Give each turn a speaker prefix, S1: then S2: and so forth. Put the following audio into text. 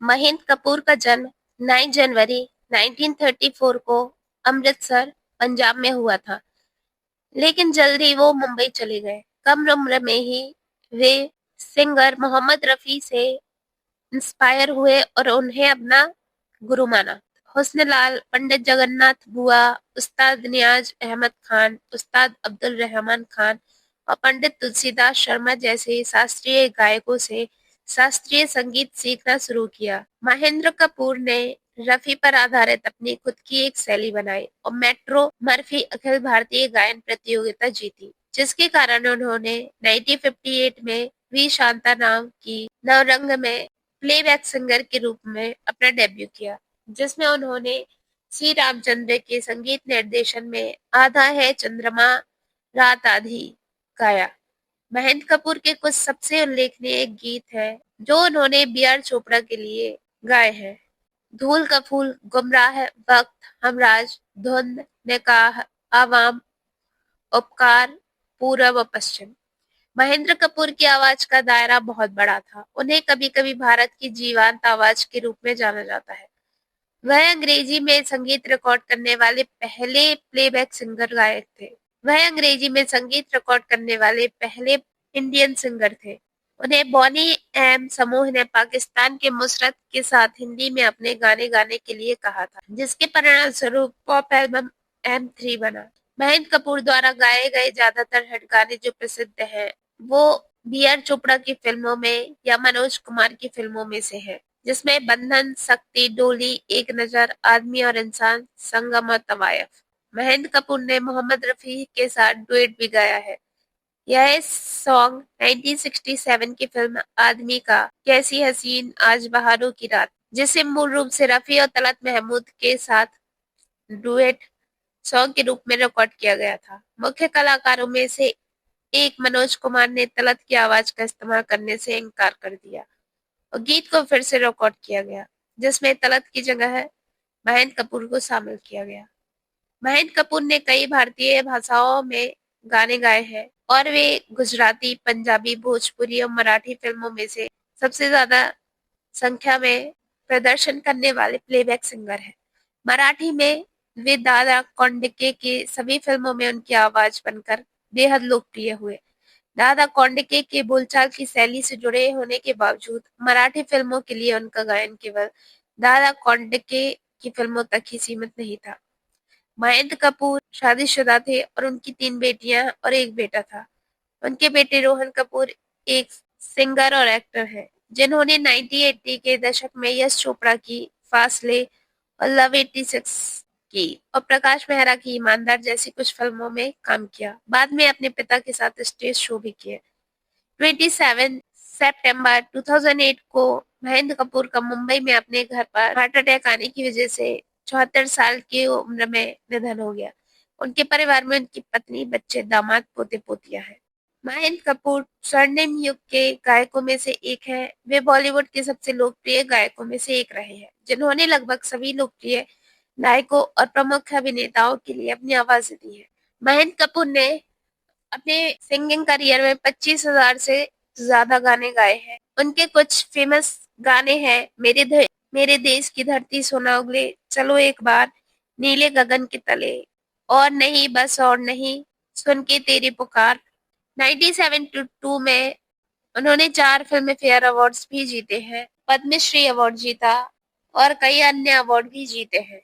S1: महेंद्र कपूर का जन्म 9 जनवरी 1934 को अमृतसर, पंजाब में हुआ था, लेकिन जल्द ही वो मुंबई चले गए। कम उम्र में ही वे सिंगर मोहम्मद रफ़ी से इंस्पायर हुए और उन्हें अपना गुरु माना। हुस्न लाल, पंडित जगन्नाथ बुआ, उस्ताद नियाज अहमद खान, उस्ताद अब्दुल रहमान खान और पंडित तुलसीदास शर्मा जैसे शास्त्रीय गायकों से शास्त्रीय संगीत सीखना शुरू किया। महेंद्र कपूर ने रफी पर आधारित अपनी खुद की एक शैली बनाई और मेट्रो मर्फी अखिल भारतीय गायन प्रतियोगिता जीती, जिसके कारण उन्होंने 1958 में वी शांताराम की नवरंग में प्लेबैक सिंगर के रूप में अपना डेब्यू किया, जिसमें उन्होंने सी रामचंद्र के संगीत निर्देशन में आधा है चंद्रमा रात आधी गाया। महेंद्र कपूर के कुछ सबसे उल्लेखनीय गीत हैं जो उन्होंने बी आर चोपड़ा के लिए गाए हैं। धूल का फूल, गुमराह, वक्त, हमराज, धुंध, निकाह, आवाम, उपकार, पूरब और पश्चिम। महेंद्र कपूर की आवाज का दायरा बहुत बड़ा था। उन्हें कभी-कभी भारत की जीवंत आवाज के रूप में जाना जाता है। वह अंग्रेजी में संगीत रिकॉर्ड करने वाले पहले प्लेबैक सिंगर गायक थे। वह अंग्रेजी में संगीत रिकॉर्ड करने वाले पहले इंडियन सिंगर थे। उन्हें बॉनी एम समूह ने पाकिस्तान के मुशर्रफ के साथ हिंदी में अपने गाने गाने के लिए कहा था, जिसके परिणामस्वरूप पॉप एल्बम M3 बना। महेंद्र कपूर द्वारा गाए गए ज्यादातर हिट गाने जो प्रसिद्ध हैं, वो बी आर चोपड़ा की फिल्मों में या मनोज कुमार की फिल्मों में से है, जिसमें बंधन, शक्ति, डोली, एक नजर, आदमी और इंसान, संगम और तवायफ। महेंद्र कपूर ने मोहम्मद रफी के साथ डुएट भी गाया है। यह सॉन्ग 1967 की फिल्म आदमी का कैसी हसीन आज बहारों की रात, जिसे मूल रूप से रफी और तलत महमूद के साथ डुएट सॉन्ग के रूप में रिकॉर्ड किया गया था। मुख्य कलाकारों में से एक मनोज कुमार ने तलत की आवाज का इस्तेमाल करने से इनकार कर दिया और गीत को फिर से रिकॉर्ड किया गया, जिसमें तलत की जगह महेंद्र कपूर को शामिल किया गया। महेंद्र कपूर ने कई भारतीय भाषाओं में गाने गाए हैं और वे गुजराती, पंजाबी, भोजपुरी और मराठी फिल्मों में से सबसे ज्यादा संख्या में प्रदर्शन करने वाले प्लेबैक सिंगर हैं। मराठी में वे दादा कोंडके की सभी फिल्मों में उनकी आवाज बनकर बेहद लोकप्रिय हुए। दादा कोंडके के बोलचाल की शैली से जुड़े होने के बावजूद मराठी फिल्मों के लिए उनका गायन केवल दादा कोंडके की फिल्मों तक ही सीमित नहीं था। महेंद्र कपूर शादीशुदा थे और उनकी 3 बेटियां और एक बेटा था। उनके बेटे रोहन कपूर एक सिंगर और एक्टर हैं, जिन्होंने 1980 के दशक में यश चोपड़ा की फासले और लव 86 की और प्रकाश मेहरा की ईमानदार जैसी कुछ फिल्मों में काम किया। बाद में अपने पिता के साथ स्टेज शो भी किए। 27 सितंबर 2008 को महेंद्र कपूर का मुंबई में अपने घर पर हार्ट अटैक आने की वजह से 74 साल की उम्र में निधन हो गया। उनके परिवार में उनकी पत्नी, बच्चे, दामाद, पोते-पोतियां हैं। महेंद्र कपूर स्वर्णिम युग के गायकों में से एक हैं। वे बॉलीवुड के सबसे लोकप्रिय गायकों में से एक रहे हैं, जिन्होंने लगभग सभी लोकप्रिय नायकों और प्रमुख अभिनेताओं के लिए अपनी आवाजें दी है। महेंद्र कपूर ने अपने सिंगिंग करियर में 25,000 से ज्यादा गाने गाए हैं। उनके कुछ फेमस गाने हैं मेरे देश की धरती सोना उगले, चलो एक बार, नीले गगन के तले, और नहीं बस और नहीं, सुन के तेरी पुकार। 1972 में उन्होंने 4 फिल्म फेयर अवार्ड्स भी जीते हैं, पद्मश्री अवार्ड जीता और कई अन्य अवार्ड भी जीते हैं।